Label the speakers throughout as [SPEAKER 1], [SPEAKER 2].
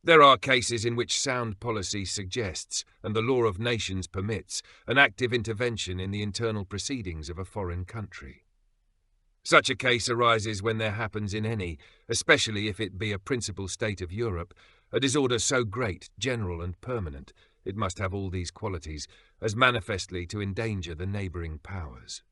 [SPEAKER 1] There are cases in which sound policy suggests, and the law of nations permits, an active intervention in the internal proceedings of a foreign country. Such a case arises when there happens in any, especially if it be a principal state of Europe, a disorder so great, general and permanent, it must have all these qualities, as manifestly to endanger the neighbouring powers.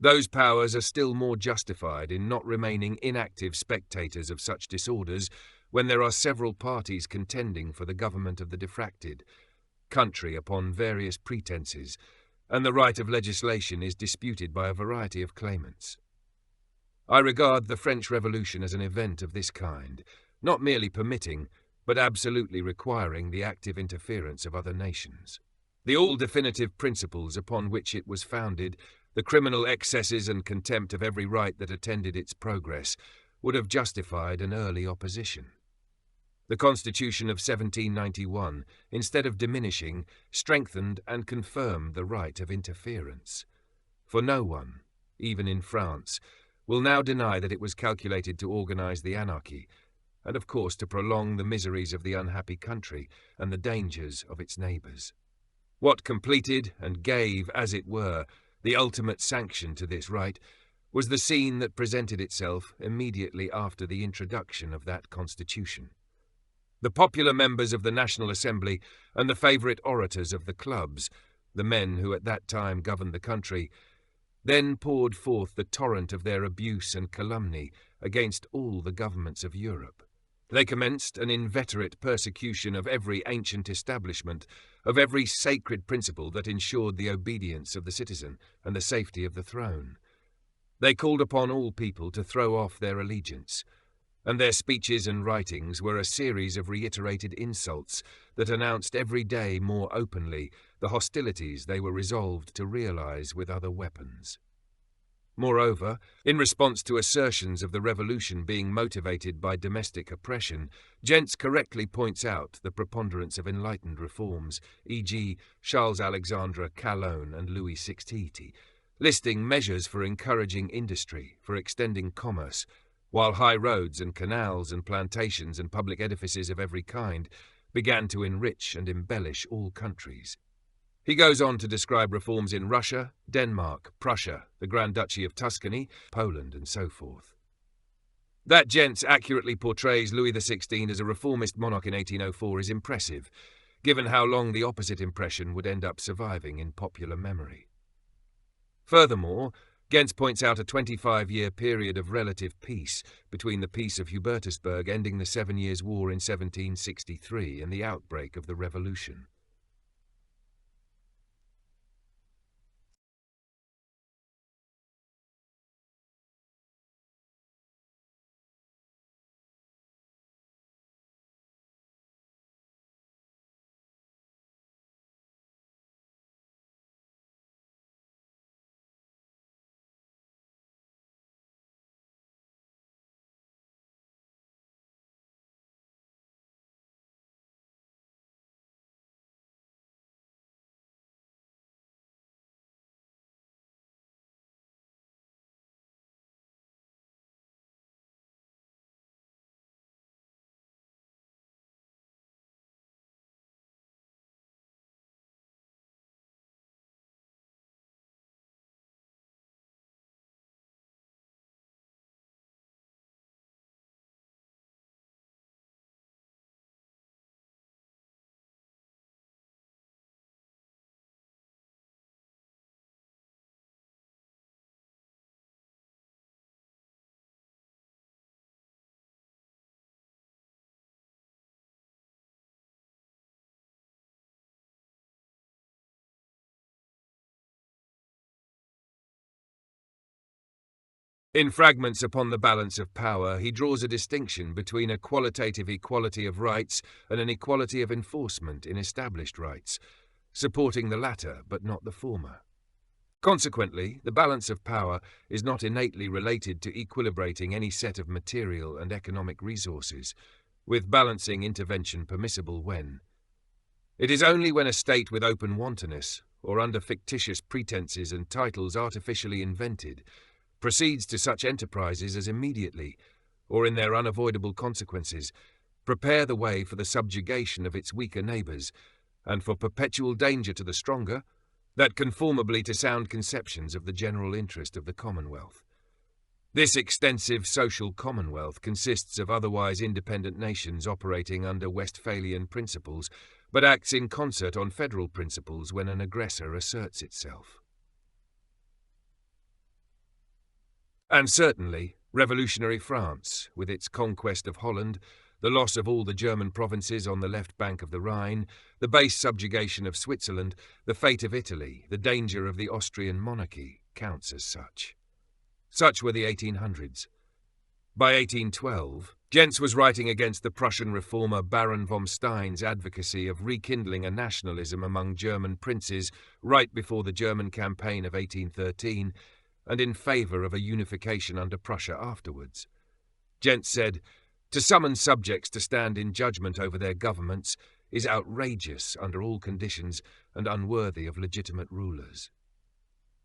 [SPEAKER 1] Those powers are still more justified in not remaining inactive spectators of such disorders when there are several parties contending for the government of the diffracted country upon various pretences, and the right of legislation is disputed by a variety of claimants. I regard the French Revolution as an event of this kind, not merely permitting, but absolutely requiring the active interference of other nations. The all-definitive principles upon which it was founded, the criminal excesses and contempt of every right that attended its progress, would have justified an early opposition. The Constitution of 1791, instead of diminishing, strengthened and confirmed the right of interference. For no one, even in France, will now deny that it was calculated to organize the anarchy, and of course to prolong the miseries of the unhappy country and the dangers of its neighbours. What completed and gave, as it were, the ultimate sanction to this right was the scene that presented itself immediately after the introduction of that constitution. The popular members of the National Assembly and the favourite orators of the clubs, the men who at that time governed the country, then poured forth the torrent of their abuse and calumny against all the governments of Europe. They commenced an inveterate persecution of every ancient establishment, of every sacred principle that ensured the obedience of the citizen and the safety of the throne. They called upon all people to throw off their allegiance, and their speeches and writings were a series of reiterated insults that announced every day more openly the hostilities they were resolved to realize with other weapons. Moreover, in response to assertions of the revolution being motivated by domestic oppression, Gentz correctly points out the preponderance of enlightened reforms, e.g. Charles-Alexandre Calonne and Louis XVI, listing measures for encouraging industry, for extending commerce, while high roads and canals and plantations and public edifices of every kind began to enrich and embellish all countries. He goes on to describe reforms in Russia, Denmark, Prussia, the Grand Duchy of Tuscany, Poland, and so forth. That Gentz accurately portrays Louis XVI as a reformist monarch in 1804 is impressive, given how long the opposite impression would end up surviving in popular memory. Furthermore, Gentz points out a 25-year period of relative peace between the Peace of Hubertusburg ending the 7 Years' War in 1763 and the outbreak of the Revolution. In Fragments upon the Balance of Power, he draws a distinction between a qualitative equality of rights and an equality of enforcement in established rights, supporting the latter but not the former. Consequently, the balance of power is not innately related to equilibrating any set of material and economic resources, with balancing intervention permissible when. It is only when a state with open wantonness, or under fictitious pretenses and titles artificially invented, proceeds to such enterprises as immediately, or in their unavoidable consequences, prepare the way for the subjugation of its weaker neighbours, and for perpetual danger to the stronger, that conformably to sound conceptions of the general interest of the Commonwealth. This extensive social commonwealth consists of otherwise independent nations operating under Westphalian principles, but acts in concert on federal principles when an aggressor asserts itself. And certainly, revolutionary France, with its conquest of Holland, the loss of all the German provinces on the left bank of the Rhine, the base subjugation of Switzerland, the fate of Italy, the danger of the Austrian monarchy, counts as such. Such were the 1800s. By 1812, Gentz was writing against the Prussian reformer Baron von Stein's advocacy of rekindling a nationalism among German princes right before the German campaign of 1813, and in favour of a unification under Prussia afterwards. Gentz said, "To summon subjects to stand in judgment over their governments is outrageous under all conditions and unworthy of legitimate rulers."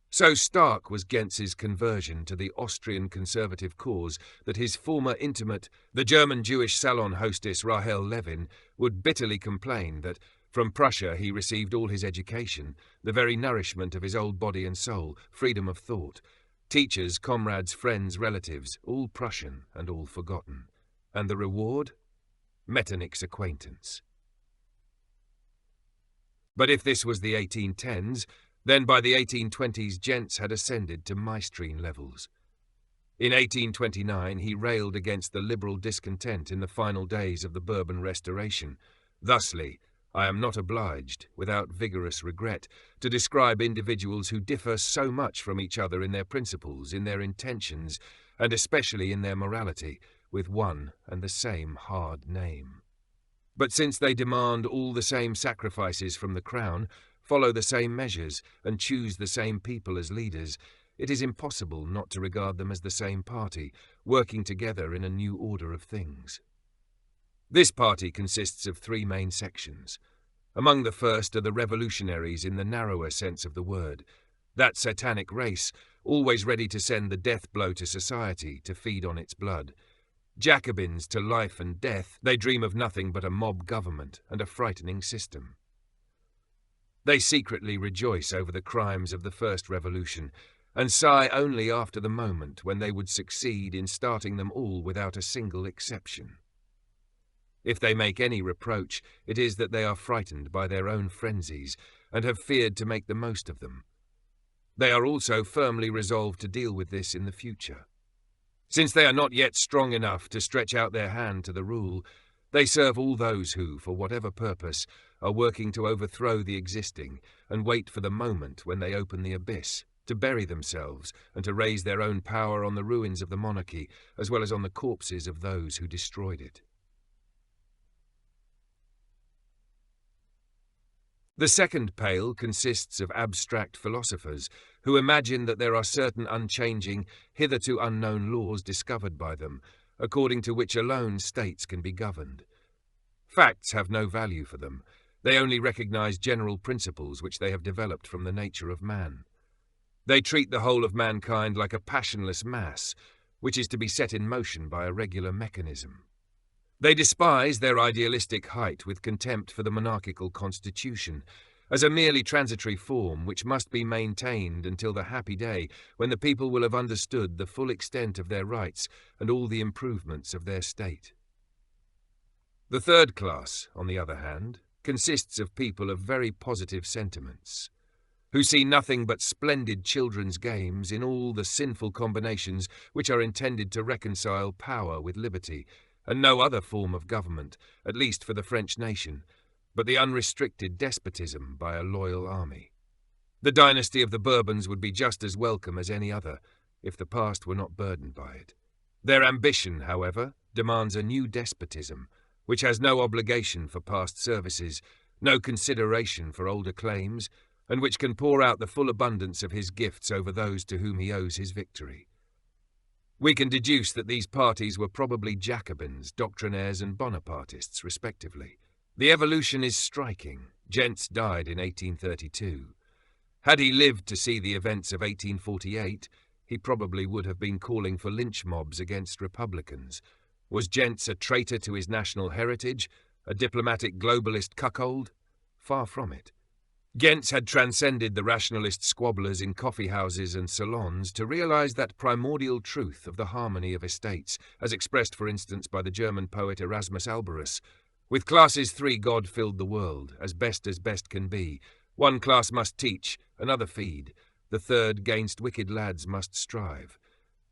[SPEAKER 1] So stark was Gentz's conversion to the Austrian conservative cause that his former intimate, the German Jewish salon hostess Rahel Levin, would bitterly complain that from Prussia he received all his education, the very nourishment of his old body and soul, freedom of thought, teachers, comrades, friends, relatives, all Prussian and all forgotten. And the reward? Metternich's acquaintance. But if this was the 1810s, then by the 1820s Gentz had ascended to maestrine levels. In 1829 he railed against the liberal discontent in the final days of the Bourbon Restoration. Thusly, I am not obliged, without vigorous regret, to describe individuals who differ so much from each other in their principles, in their intentions, and especially in their morality, with one and the same hard name. But since they demand all the same sacrifices from the crown, follow the same measures, and choose the same people as leaders, it is impossible not to regard them as the same party, working together in a new order of things. This party consists of three main sections. Among the first are the revolutionaries in the narrower sense of the word, that satanic race, always ready to send the death blow to society to feed on its blood. Jacobins to life and death, they dream of nothing but a mob government and a frightening system. They secretly rejoice over the crimes of the first revolution, and sigh only after the moment when they would succeed in starting them all without a single exception. If they make any reproach, it is that they are frightened by their own frenzies, and have feared to make the most of them. They are also firmly resolved to deal with this in the future. Since they are not yet strong enough to stretch out their hand to the rule, they serve all those who, for whatever purpose, are working to overthrow the existing and wait for the moment when they open the abyss, to bury themselves and to raise their own power on the ruins of the monarchy, as well as on the corpses of those who destroyed it. The second pale consists of abstract philosophers who imagine that there are certain unchanging, hitherto unknown laws discovered by them, according to which alone states can be governed. Facts have no value for them. They only recognize general principles which they have developed from the nature of man. They treat the whole of mankind like a passionless mass, which is to be set in motion by a regular mechanism. They despise their idealistic height with contempt for the monarchical constitution, as a merely transitory form which must be maintained until the happy day when the people will have understood the full extent of their rights and all the improvements of their state. The third class, on the other hand, consists of people of very positive sentiments, who see nothing but splendid children's games in all the sinful combinations which are intended to reconcile power with liberty, and no other form of government, at least for the French nation, but the unrestricted despotism by a loyal army. The dynasty of the Bourbons would be just as welcome as any other, if the past were not burdened by it. Their ambition, however, demands a new despotism, which has no obligation for past services, no consideration for older claims, and which can pour out the full abundance of his gifts over those to whom he owes his victory. We can deduce that these parties were probably Jacobins, doctrinaires, and Bonapartists, respectively. The evolution is striking. Gentz died in 1832. Had he lived to see the events of 1848, he probably would have been calling for lynch mobs against Republicans, Was Gentz a traitor to his national heritage, a diplomatic globalist cuckold? Far from it. Gentz had transcended the rationalist squabblers in coffeehouses and salons to realize that primordial truth of the harmony of estates, as expressed, for instance, by the German poet Erasmus Alberus. With classes three God filled the world, as best can be. One class must teach, another feed. The third gainst wicked lads must strive.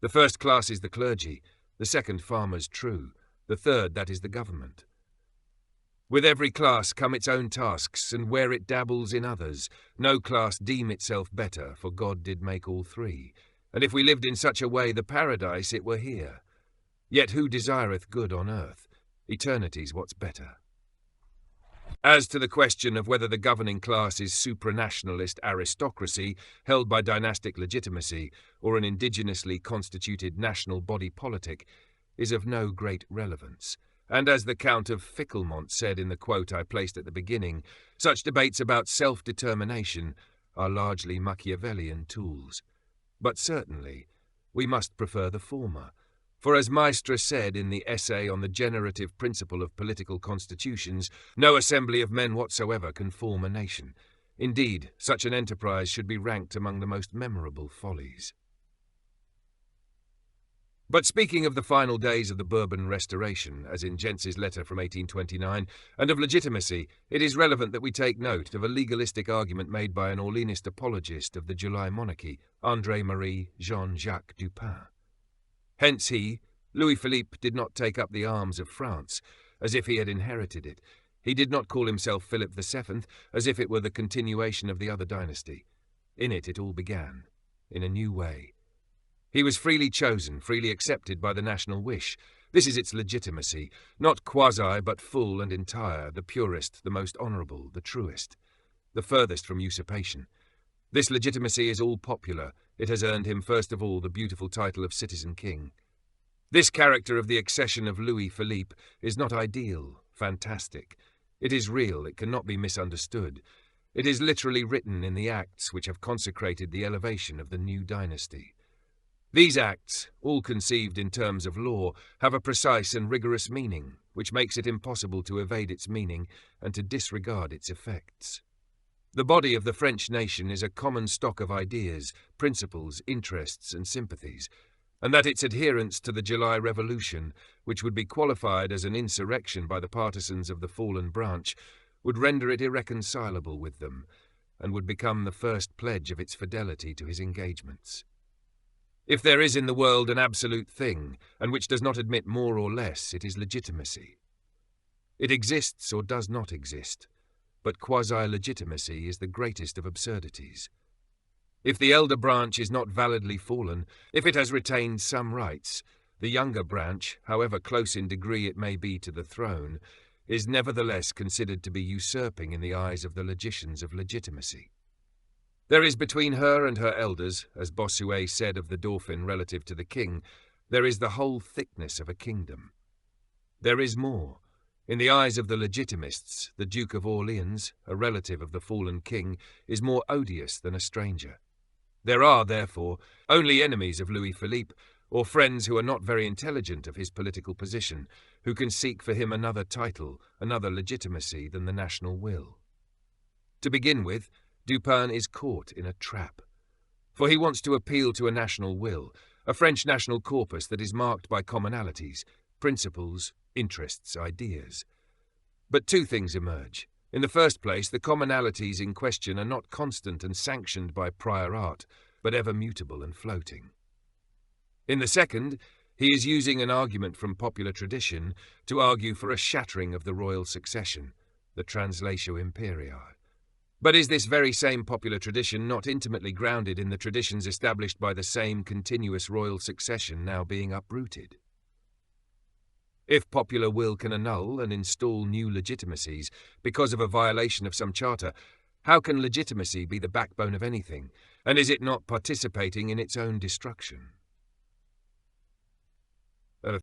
[SPEAKER 1] The first class is the clergy, the second farmers true, the third that is the government. With every class come its own tasks, and where it dabbles in others, no class deem itself better, for God did make all three. And if we lived in such a way, the paradise it were here. Yet who desireth good on earth? Eternity's what's better. As to the question of whether the governing class is supranationalist aristocracy held by dynastic legitimacy or an indigenously constituted national body politic, is of no great relevance. And as the Count of Fickelmont said in the quote I placed at the beginning, such debates about self-determination are largely Machiavellian tools. But certainly, we must prefer the former. For as Maistre said in the essay on the generative principle of political constitutions, no assembly of men whatsoever can form a nation. Indeed, such an enterprise should be ranked among the most memorable follies. But speaking of the final days of the Bourbon Restoration, as in Gentz's letter from 1829, and of legitimacy, it is relevant that we take note of a legalistic argument made by an Orleanist apologist of the July monarchy, André-Marie Jean-Jacques Dupin. Hence he, Louis-Philippe, did not take up the arms of France, as if he had inherited it. He did not call himself Philip VII, as if it were the continuation of the other dynasty. In it all began, in a new way. He was freely chosen, freely accepted by the national wish. This is its legitimacy, not quasi but full and entire, the purest, the most honourable, the truest, the furthest from usurpation. This legitimacy is all popular. It has earned him first of all the beautiful title of Citizen King. This character of the accession of Louis-Philippe is not ideal, fantastic. It is real, it cannot be misunderstood. It is literally written in the acts which have consecrated the elevation of the new dynasty. These acts, all conceived in terms of law, have a precise and rigorous meaning, which makes it impossible to evade its meaning and to disregard its effects. The body of the French nation is a common stock of ideas, principles, interests, and sympathies, and that its adherence to the July Revolution, which would be qualified as an insurrection by the partisans of the fallen branch, would render it irreconcilable with them, and would become the first pledge of its fidelity to his engagements. If there is in the world an absolute thing, and which does not admit more or less, it is legitimacy. It exists or does not exist, but quasi-legitimacy is the greatest of absurdities. If the elder branch is not validly fallen, if it has retained some rights, the younger branch, however close in degree it may be to the throne, is nevertheless considered to be usurping in the eyes of the logicians of legitimacy. There is between her and her elders, as Bossuet said of the Dauphin relative to the king, there is the whole thickness of a kingdom. There is more. In the eyes of the legitimists, the Duke of Orleans, a relative of the fallen king, is more odious than a stranger. There are, therefore, only enemies of Louis-Philippe, or friends who are not very intelligent of his political position, who can seek for him another title, another legitimacy than the national will. To begin with, Dupin is caught in a trap. For he wants to appeal to a national will, a French national corpus that is marked by commonalities, principles, interests, ideas. But two things emerge. In the first place, the commonalities in question are not constant and sanctioned by prior art, but ever mutable and floating. In the second, he is using an argument from popular tradition to argue for a shattering of the royal succession, the translatio imperii. But is this very same popular tradition not intimately grounded in the traditions established by the same continuous royal succession now being uprooted? If popular will can annul and install new legitimacies because of a violation of some charter, how can legitimacy be the backbone of anything, and is it not participating in its own destruction?